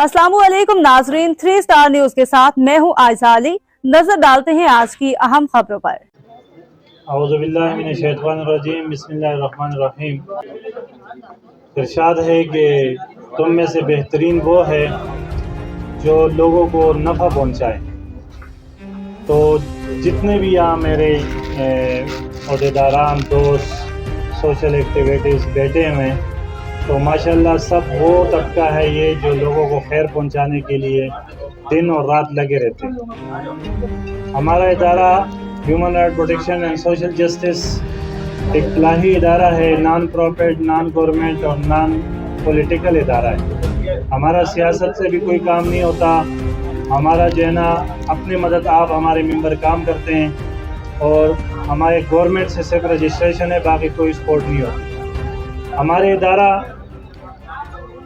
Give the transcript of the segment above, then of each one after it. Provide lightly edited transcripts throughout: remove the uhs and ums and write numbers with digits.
अस्सलामुअलैकुम नाजरीन, 3 star news के साथ मैं हूं आयशा अली। नजर डालते हैं आज की अहम खबरों पर। औज़ुबिल्लाहि मिनश्शैतानिर्रजीम, बिस्मिल्लाहिर्रहमानिर्रहीम। इरशाद है कि तुम में से बेहतरीन वो है जो लोगों को नफ़ा पहुँचाए। तो जितने भी यहाँ मेरे अहदेदारान, दोस्त, सोशल एक्टिविटीज़ बैठे हुए हैं, तो माशाल्लाह सब वो तबका है ये जो लोगों को खैर पहुंचाने के लिए दिन और रात लगे रहते हैं। हमारा इदारा human right protection and social justice एक फलाही इदारा है, नॉन प्रॉफिट, नॉन गवर्नमेंट और नॉन पॉलिटिकल इदारा है। हमारा सियासत से भी कोई काम नहीं होता। हमारा जो है ना अपनी मदद आप हमारे मेंबर काम करते हैं और हमारे गवर्नमेंट से सिर्फ रजिस्ट्रेशन है, बाकी कोई सपोर्ट नहीं होती। हमारे इदारा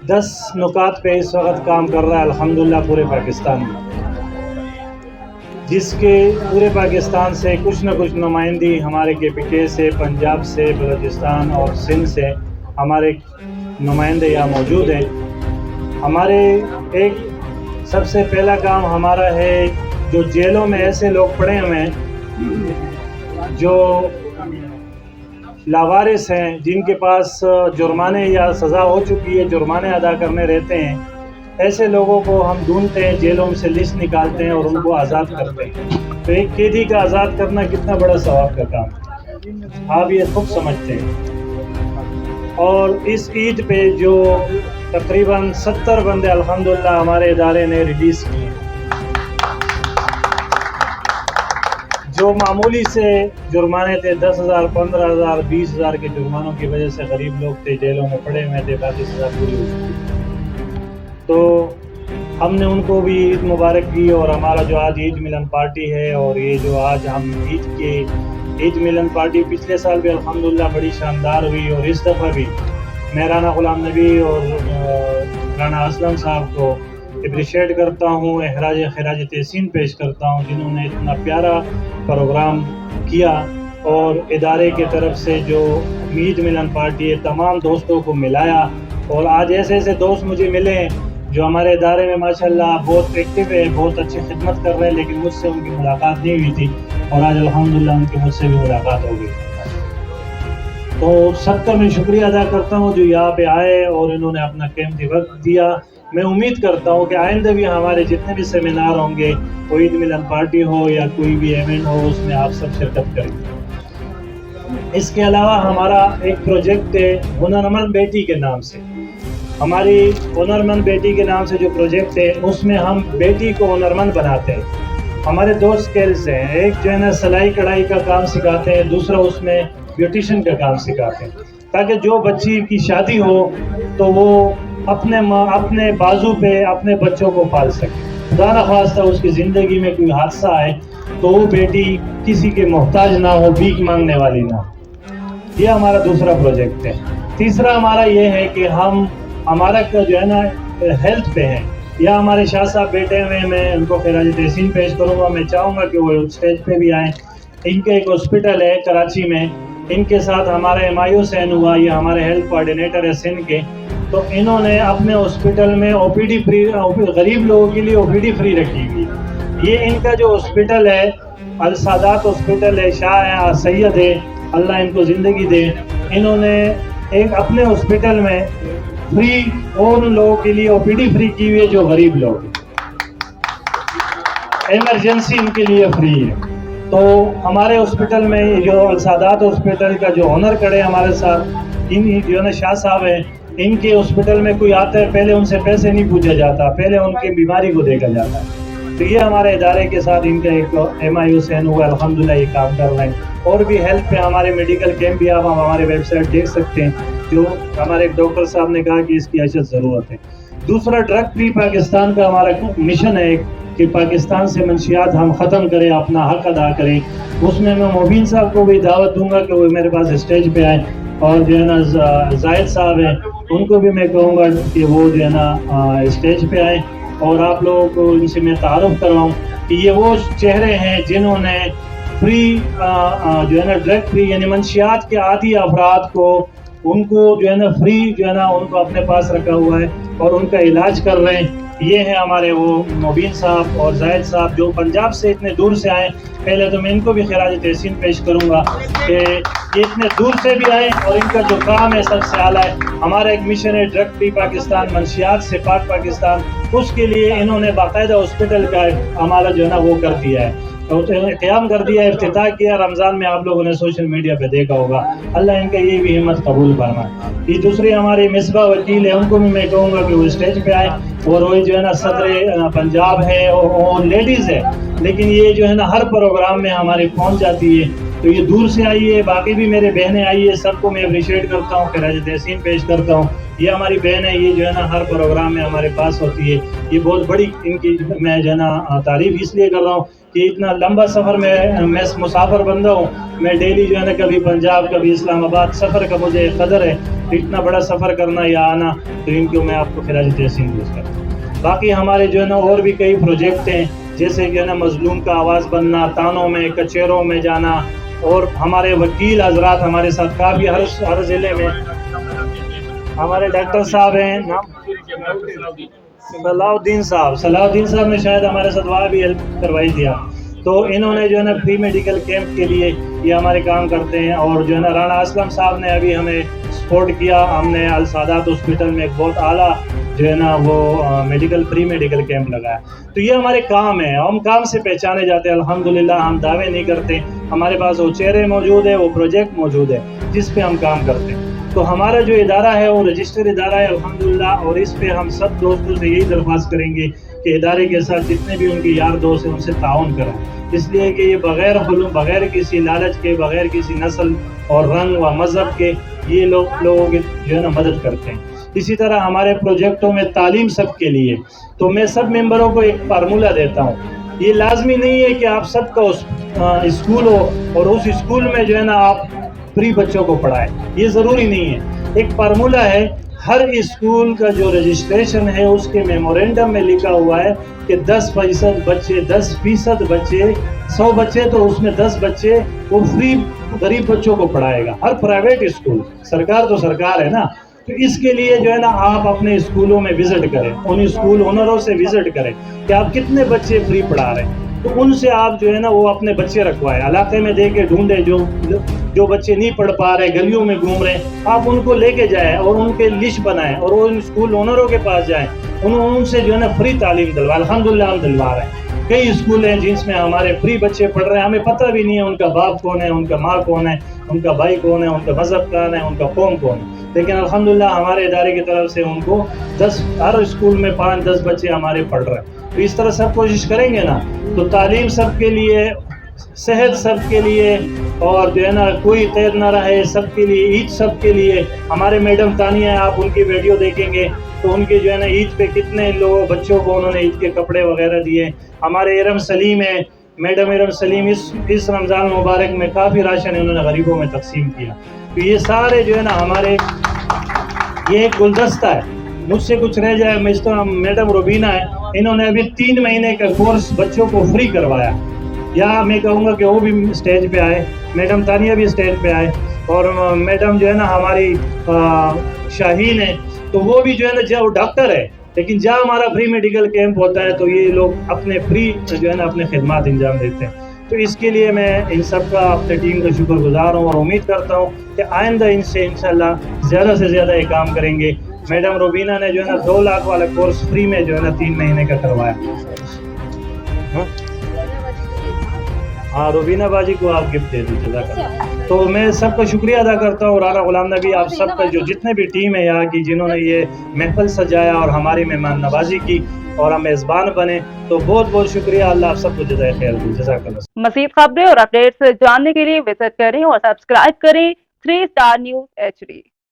10 नुकात पे इस वक्त काम कर रहा है अल्हम्दुलिल्लाह पूरे पाकिस्तान में, जिसके पूरे पाकिस्तान से कुछ न कुछ नुमाइंदी हमारे KPK से, पंजाब से, बलूचिस्तान और सिंध से हमारे नुमाइंदे यहाँ मौजूद हैं। हमारे एक सबसे पहला काम हमारा है, जो जेलों में ऐसे लोग पड़े हुए हैं जो लावारिस हैं, जिनके पास जुर्माने या सज़ा हो चुकी है, जुर्माने अदा करने रहते हैं, ऐसे लोगों को हम ढूंढते हैं, जेलों से लिस्ट निकालते हैं और उनको आज़ाद करते हैं। तो एक कैदी का आज़ाद करना कितना बड़ा सवाब का काम है, आप ये खुद समझते हैं। और इस ईद पे जो तकरीबन 70 बंदे अल्हम्दुलिल्लाह हमारे इदारे ने रिलीज़ किए, जो मामूली से जुर्माने थे 10,000, 15,000, 20,000 के जुर्मानों की वजह से गरीब लोग थे, जेलों में पड़े हुए थे, बाकी सज़ा पूरी हो चुकी। तो हमने उनको भी ईद मुबारक की। और हमारा जो आज ईद मिलन पार्टी है, और ये जो आज हम ईद मिलन पार्टी पिछले साल भी अल्हम्दुलिल्लाह बड़ी शानदार हुई, और इस दफ़ा भी मैं राना गुलाम नबी और राना असलम साहब को अप्रिशिएट करता हूँ, खराज तहसीन पेश करता हूँ, जिन्होंने इतना प्यारा प्रोग्राम किया। और इदारे की तरफ से जो ईद मिलन पार्टी है, तमाम दोस्तों को मिलाया। और आज ऐसे ऐसे दोस्त मुझे मिले जो हमारे इदारे में माशाल्लाह बहुत एक्टिव है, बहुत अच्छी खिदमत कर रहे हैं, लेकिन मुझसे उनकी मुलाकात नहीं हुई थी, और आज अल्हम्दुलिल्लाह उनकी मुझसे भी मुलाकात हो गई। तो सबका मैं शुक्रिया अदा करता हूँ जो यहाँ पे आए और इन्होंने अपना कीमती वक्त दिया। मैं उम्मीद करता हूँ कि आइंदा भी हमारे जितने भी सेमिनार होंगे, कोई ईद मिलन पार्टी हो या कोई भी इवेंट हो, उसमें आप सब शिरकत करेंगे। इसके अलावा हमारा एक प्रोजेक्ट है हुनरमंद बेटी के नाम से। हमारी हुनरमंद बेटी के नाम से जो प्रोजेक्ट है, उसमें हम बेटी को हुनरमंद बनाते हैं। हमारे 2 स्किल्स हैं, एक जो है ना सिलाई कढ़ाई का काम सिखाते हैं, दूसरा उसमें ब्यूटिशियन का काम सिखाते हैं, ताकि जो बच्ची की शादी हो तो वो अपने बाजू पे अपने बच्चों को पाल सके। खुदा न ख्वास्ता उसकी ज़िंदगी में कोई हादसा आए तो वो बेटी किसी के मोहताज ना हो, भीख मांगने वाली ना हो। ये हमारा दूसरा प्रोजेक्ट है। तीसरा हमारा ये है कि हमारा जो है ना हेल्थ पे है। या हमारे शाह साहब बैठे हुए, मैं उनको खराज तहसीन पेश करूँगा। मैं चाहूँगा कि वो स्टेज पे भी आएँ। इनके एक हॉस्पिटल है कराची में, इनके साथ हमारा MIO सैन हुआ, ये हमारे हेल्थ कोऑर्डिनेटर है सिंध के। तो इन्होंने अपने हॉस्पिटल में OPD फ्री, गरीब लोगों के लिए OPD फ्री रखी हुई है। ये इनका जो हॉस्पिटल है अल सादात हॉस्पिटल है, शाह सैयद है, अल्लाह इनको ज़िंदगी दे। इन्होंने एक अपने हॉस्पिटल में फ्री और उन लोगों के लिए OPD फ्री की हुई है जो गरीब लोग, इमरजेंसी इनके लिए फ्री है। तो हमारे हॉस्पिटल में जो अल सादात हॉस्पिटल का जो ऑनर खड़े हमारे साथ, इन जो है शाह साहब हैं, इनके हॉस्पिटल में कोई आता है पहले उनसे पैसे नहीं पूछा जाता, पहले उनकी बीमारी को देखा जाता है। तो ये हमारे इदारे के साथ इनका एक MIO सैन हुआ, अल्हम्दुलिल्लाह ये काम कर रहे हैं। और भी हेल्थ पे हमारे मेडिकल कैंप भी आप हमारे वेबसाइट देख सकते हैं, जो हमारे एक डॉक्टर साहब ने कहा कि इसकी अशद ज़रूरत है। दूसरा, ड्रग फ्री पाकिस्तान का हमारा मिशन है कि पाकिस्तान से मंशियात हम ख़त्म करें, अपना हक अदा करें। उसमें मैं मोबिन साहब को भी दावत दूंगा कि वो मेरे पास स्टेज पे आए, और जो है ना जाहिद साहब हैं, उनको भी मैं कहूँगा कि वो जो है ना स्टेज पे आए, और आप लोगों को इनसे मैं तारुफ करवाऊँ कि ये वो चेहरे हैं जिन्होंने फ्री जो है ना ड्रग फ्री, यानी मंशियात के आदी अफराद को, उनको जो है ना फ्री जो है ना उनको अपने पास रखा हुआ है और उनका इलाज कर रहे हैं। ये हैं हमारे वो मुबीन साहब और जाहिद साहब जो पंजाब से इतने दूर से आए। पहले तो मैं इनको भी खिराज तहसीन पेश करूँगा कि ये इतने दूर से भी आए और इनका जो काम है सबसे आला है। हमारा एक मिशन है ड्रग फ्री पाकिस्तान, मंशियात से पाक पाकिस्तान, उसके लिए इन्होंने बाकायदा हॉस्पिटल का हमारा जो है ना वो कर दिया है, तो क़याम कर दिया, इफ्तिताह किया। रमज़ान में आप लोगों ने सोशल मीडिया पे देखा होगा। अल्लाह इनका ये भी हिम्मत कबूल फरमाए। ये दूसरे हमारे मिसबा वकील है, उनको भी मैं कहूँगा कि वो स्टेज पे आए। और वही जो है ना सदर पंजाब है और लेडीज़ है, लेकिन ये जो है ना हर प्रोग्राम में हमारे पहुँच जाती है। तो ये दूर से आई है, बाकी भी मेरे बहनें आई है, सबको मैं अप्रिशिएट करता हूँ, खिराज तहसीन पेश करता हूँ। ये हमारी बहन है, ये जो है ना हर प्रोग्राम में हमारे पास होती है। ये बहुत बड़ी इनकी मैं जो है ना तारीफ़ इसलिए कर रहा हूँ कि इतना लंबा सफ़र में मैं मुसाफिर बंदा हूँ। मैं डेली जो है ना कभी पंजाब कभी इस्लामाबाद सफ़र का मुझे कदर है, तो इतना बड़ा सफ़र करना या आना, तो इनको मैं आपको खिराज तहसीन पेश करता हूँ। बाकी हमारे जो है ना और भी कई प्रोजेक्ट हैं, जैसे कि है ना मजलूम का आवाज़ बनना, तानों में कचेरों में जाना, और हमारे वकील हजरात हमारे साथ काफ़ी हर ज़िले में हमारे डॉक्टर साहब हैं, नाम सलाउद्दीन साहब ने शायद हमारे साथ वहाँ भी हेल्प करवाई दिया। तो इन्होंने जो है ना फ्री मेडिकल कैंप के लिए ये हमारे काम करते हैं। और जो है ना राणा असलम साहब ने अभी हमें सपोर्ट किया, हमने अल सादात हॉस्पिटल में एक बहुत आला जो है ना वो फ्री मेडिकल कैंप लगाया। तो ये हमारे काम है, हम काम से पहचाने जाते हैं। अल्हम्दुलिल्लाह हम दावे नहीं करते, हमारे पास वो चेहरे मौजूद है, वो प्रोजेक्ट मौजूद है जिस पे हम काम करते हैं। तो हमारा जो इदारा है वो रजिस्टर्ड इदारा है अल्हम्दुलिल्लाह, और इस पे हम सब दोस्तों से यही दरख्वास्त करेंगे कि इदारे के साथ जितने भी उनके यार दोस्त हैं उनसे ताउन करें, इसलिए कि ये बग़ैर किसी लालच के, बग़ैर किसी नस्ल और रंग व मज़हब के ये लोगों की जो है ना मदद करते हैं। इसी तरह हमारे प्रोजेक्टों में तालीम सबके लिए, तो मैं सब मेंबरों को एक फार्मूला देता हूँ। ये लाजमी नहीं है कि आप सबका स्कूल हो और उस स्कूल में जो है ना आप फ्री बच्चों को पढ़ाएं, ये ज़रूरी नहीं है। एक फार्मूला है, हर स्कूल का जो रजिस्ट्रेशन है उसके मेमोरेंडम में लिखा हुआ है कि 10% बच्चे, 10% बच्चे, 100 बच्चे तो उसमें 10 बच्चे वो फ्री गरीब बच्चों को पढ़ाएगा। हर प्राइवेट स्कूल, सरकार तो सरकार है ना, तो इसके लिए जो है ना आप अपने स्कूलों में विजिट करें, उन स्कूल ओनरों से विजिट करें कि आप कितने बच्चे फ्री पढ़ा रहे हैं, तो उनसे आप जो है ना वो अपने बच्चे रखवाएं। इलाके में देखे ढूंढे जो बच्चे नहीं पढ़ पा रहे, गलियों में घूम रहे, आप उनको लेके जाएं और उनके लिस्ट बनाएं और उन स्कूल ओनरों के पास जाएं, उनसे जो है ना फ्री तालीम दिलवाएं। अल्हम्दुलिल्लाह हम दिलवा रहे हैं। कई स्कूल हैं जिसमें हमारे फ्री बच्चे पढ़ रहे हैं, हमें पता भी नहीं है उनका बाप कौन है, उनका माँ कौन है, उनका भाई कौन है, उनका मज़हब कौन है, उनका कौम कौन है, लेकिन अल्हम्दुलिल्लाह हमारे इदारे की तरफ से उनको हर स्कूल में 5-10 बच्चे हमारे पढ़ रहे हैं। तो इस तरह सब कोशिश करेंगे ना तो तालीम सबके लिए, सेहत सबके लिए, और जो है ना कोई कैद ना रहे सबके लिए, ईद सबके लिए। हमारे मैडम तानिया है, आप उनकी वीडियो देखेंगे तो उनके जो है ना ईद पे कितने लोगों बच्चों को उन्होंने ईद के कपड़े वगैरह दिए। हमारे इरम सलीम है, मैडम इरम सलीम इस रमज़ान मुबारक में काफ़ी राशन उन्होंने गरीबों में तकसीम किया। तो ये सारे जो है ना हमारे, ये एक गुलदस्ता है, मुझसे कुछ रह जाए मैं इस तरह। मैडम रुबीना है, इन्होंने अभी 3 महीने का कोर्स बच्चों को फ्री करवाया। या मैं कहूँगा कि वो भी स्टेज पे आए, मैडम तानिया भी स्टेज पे आए, और मैडम जो है ना हमारी शाहीन है, तो वो भी जो है ना जो डॉक्टर है, लेकिन जहाँ हमारा फ्री मेडिकल कैंप होता है तो ये लोग अपने फ्री जो है ना अपने खिदमत अंजाम देते हैं। तो इसके लिए मैं इन सब का अपने टीम का शुक्रगुजार हूँ और उम्मीद करता हूँ कि आइंदा इनसे इंशाल्लाह ज़्यादा से ज़्यादा ये काम करेंगे। मैडम रुबीना ने जो है ना 2 लाख वाला कोर्स फ्री में जो है ना 3 महीने का करवाया। हाँ, रुबीना बाजी को आप गिफ्ट दे दीजिए। तो मैं सबका शुक्रिया अदा करता हूँ, राना गुलाम नबी, आप सबका जो जितने भी टीम है यहाँ की जिन्होंने ये महफिल सजाया और हमारी मेहमान नवाजी की और हम मेज़बान बने, तो बहुत बहुत शुक्रिया। अल्लाह आप सबको जज़ाए खैर दे। जज़ाकल्लाह। मज़ीद खबरें और अपडेट्स जानने के लिए विजिट करें और सब्सक्राइब करें 3 स्टार न्यूज़ HD।